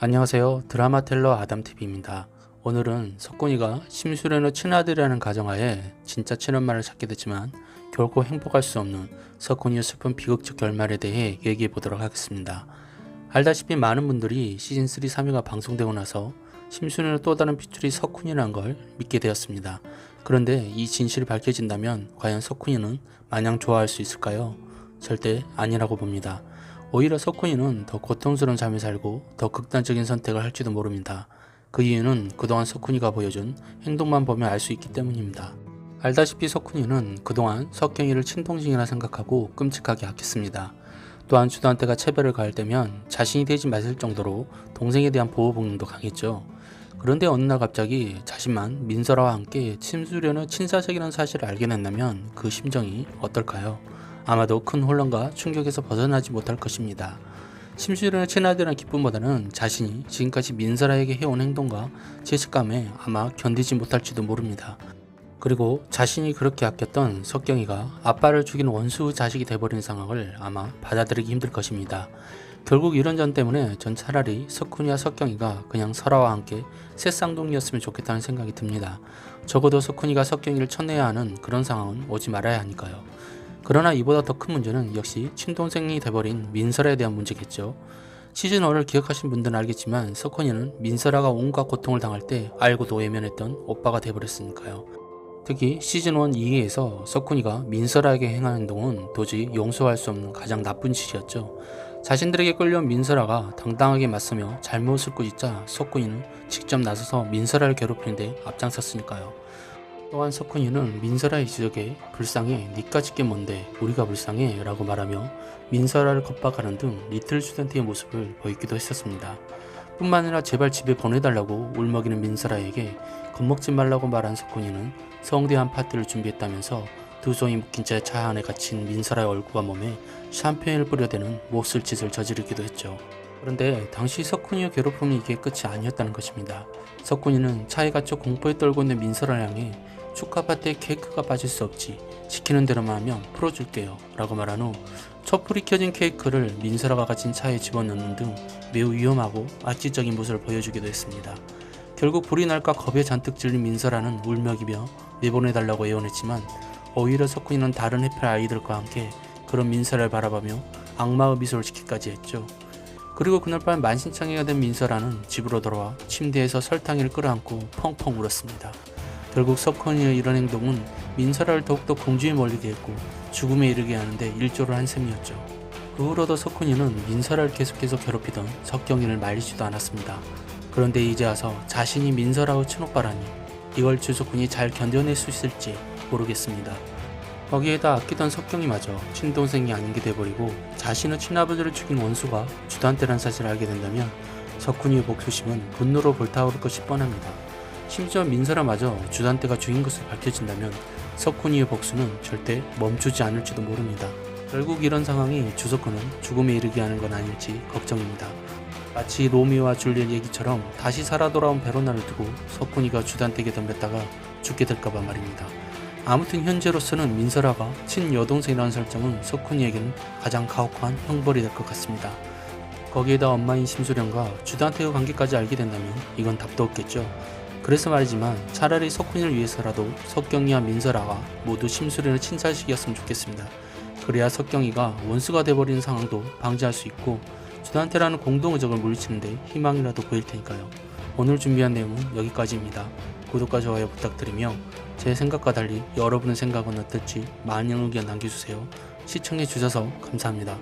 안녕하세요. 드라마 텔러 아담TV입니다. 오늘은 석훈이가 심수련의 친아들이라는 가정하에 진짜 친엄마를 찾게 됐지만 결코 행복할 수 없는 석훈이의 슬픈 비극적 결말에 대해 얘기해 보도록 하겠습니다. 알다시피 많은 분들이 시즌3 3위가 방송되고 나서 심수련의 또 다른 핏줄이 석훈이라는 걸 믿게 되었습니다. 그런데 이 진실이 밝혀진다면 과연 석훈이는 마냥 좋아할 수 있을까요? 절대 아니라고 봅니다. 오히려 석훈이는 더 고통스러운 삶을 살고 더 극단적인 선택을 할지도 모릅니다. 그 이유는 그동안 석훈이가 보여준 행동만 보면 알 수 있기 때문입니다. 알다시피 석훈이는 그동안 석경이를 친동생이라 생각하고 끔찍하게 아꼈습니다. 또한 주도한테가 차별을 가할 때면 자신이 되지 마실 정도로 동생에 대한 보호 본능도 강했죠. 그런데 어느 날 갑자기 자신만 민설아와 함께 심수련의 친사색이라는 사실을 알게 된다면 그 심정이 어떨까요? 아마도 큰 혼란과 충격에서 벗어나지 못할 것입니다. 심수련의 친아들이라는 기쁨보다는 자신이 지금까지 민설아에게 해온 행동과 죄책감에 아마 견디지 못할지도 모릅니다. 그리고 자신이 그렇게 아꼈던 석경이가 아빠를 죽인 원수 자식이 돼버린 상황을 아마 받아들이기 힘들 것입니다. 결국 이런 점 때문에 전 차라리 석훈이와 석경이가 그냥 설아와 함께 새 쌍둥이였으면 좋겠다는 생각이 듭니다. 적어도 석훈이가 석경이를 쳐내야 하는 그런 상황은 오지 말아야 하니까요. 그러나 이보다 더 큰 문제는 역시 친동생이 돼버린 민설아에 대한 문제겠죠. 시즌1을 기억하신 분들은 알겠지만 석훈이는 민설아가 온갖 고통을 당할 때 알고도 외면했던 오빠가 돼버렸으니까요. 특히 시즌1 2회에서 석훈이가 민설아에게 행한 행동은 도저히 용서할 수 없는 가장 나쁜 짓이었죠. 자신들에게 끌려온 민설아가 당당하게 맞서며 잘못을 꾸짖자 석훈이는 직접 나서서 민설아를 괴롭히는데 앞장섰으니까요. 또한 석훈이는 민설아의 지적에 불쌍해 니까짓 게 뭔데 우리가 불쌍해 라고 말하며 민설아를 겁박하는 등 리틀 스튜던트의 모습을 보이기도 했었습니다. 뿐만 아니라 제발 집에 보내달라고 울먹이는 민설아에게 겁먹지 말라고 말한 석훈이는 성대한 파티를 준비했다면서 두 손이 묶인 채 차 안에 갇힌 민설아의 얼굴과 몸에 샴페인을 뿌려대는 몹쓸 짓을 저지르기도 했죠. 그런데 당시 석훈이의 괴롭힘이 이게 끝이 아니었다는 것입니다. 석훈이는 차에 갇혀 공포에 떨고 있는 민설아를 향해 축하 파티에 케이크가 빠질 수 없지, 시키는 대로만 하면 풀어줄게요 라고 말한 후 촛불이 켜진 케이크를 민설아가 갇힌 차에 집어넣는 등 매우 위험하고 악질적인 모습을 보여주기도 했습니다. 결국 불이 날까 겁에 잔뜩 질린 민설아는 울먹이며 내보내달라고 애원했지만 오히려 석훈이는 다른 해필 아이들과 함께 그런 민설아를 바라보며 악마의 미소를 짓기까지 했죠. 그리고 그날 밤 만신창이가 된 민설아는 집으로 돌아와 침대에서 설탕이를 끌어안고 펑펑 울었습니다. 결국 석훈이의 이런 행동은 민설아를 더욱더 공주에 몰리게 했고 죽음에 이르게 하는데 일조를 한 셈이었죠. 그 후로도 석훈이는 민설아를 계속해서 괴롭히던 석경이를 말리지도 않았습니다. 그런데 이제 와서 자신이 민설아의 친오빠라니 이걸 주석훈이 잘 견뎌낼 수 있을지 모르겠습니다. 거기에다 아끼던 석경이마저 친동생이 아닌 게 돼버리고 자신의 친아버지를 죽인 원수가 주단태란 사실을 알게 된다면 석훈이의 복수심은 분노로 불타오를 것이 뻔합니다. 심지어 민설아마저 주단태가 죽인 것을 밝혀진다면 석훈이의 복수는 절대 멈추지 않을지도 모릅니다. 결국 이런 상황이 주석훈은 죽음에 이르게 하는 건 아닐지 걱정입니다. 마치 로미오와 줄리엣 얘기처럼 다시 살아 돌아온 베로나를 두고 석훈이가 주단태에게 덤볐다가 죽게 될까봐 말입니다. 아무튼 현재로서는 민설아가 친여동생이라는 설정은 석훈이에게는 가장 가혹한 형벌이 될 것 같습니다. 거기에다 엄마인 심수련과 주단태의 관계까지 알게 된다면 이건 답도 없겠죠. 그래서 말이지만 차라리 석훈이를 위해서라도 석경이와 민설아가 모두 심수련의 친자식이었으면 좋겠습니다. 그래야 석경이가 원수가 돼버리는 상황도 방지할 수 있고 주단태라는 공동의적을 물리치는데 희망이라도 보일 테니까요. 오늘 준비한 내용은 여기까지입니다. 구독과 좋아요 부탁드리며 제 생각과 달리 여러분의 생각은 어떨지 많은 의견 남겨주세요. 시청해주셔서 감사합니다.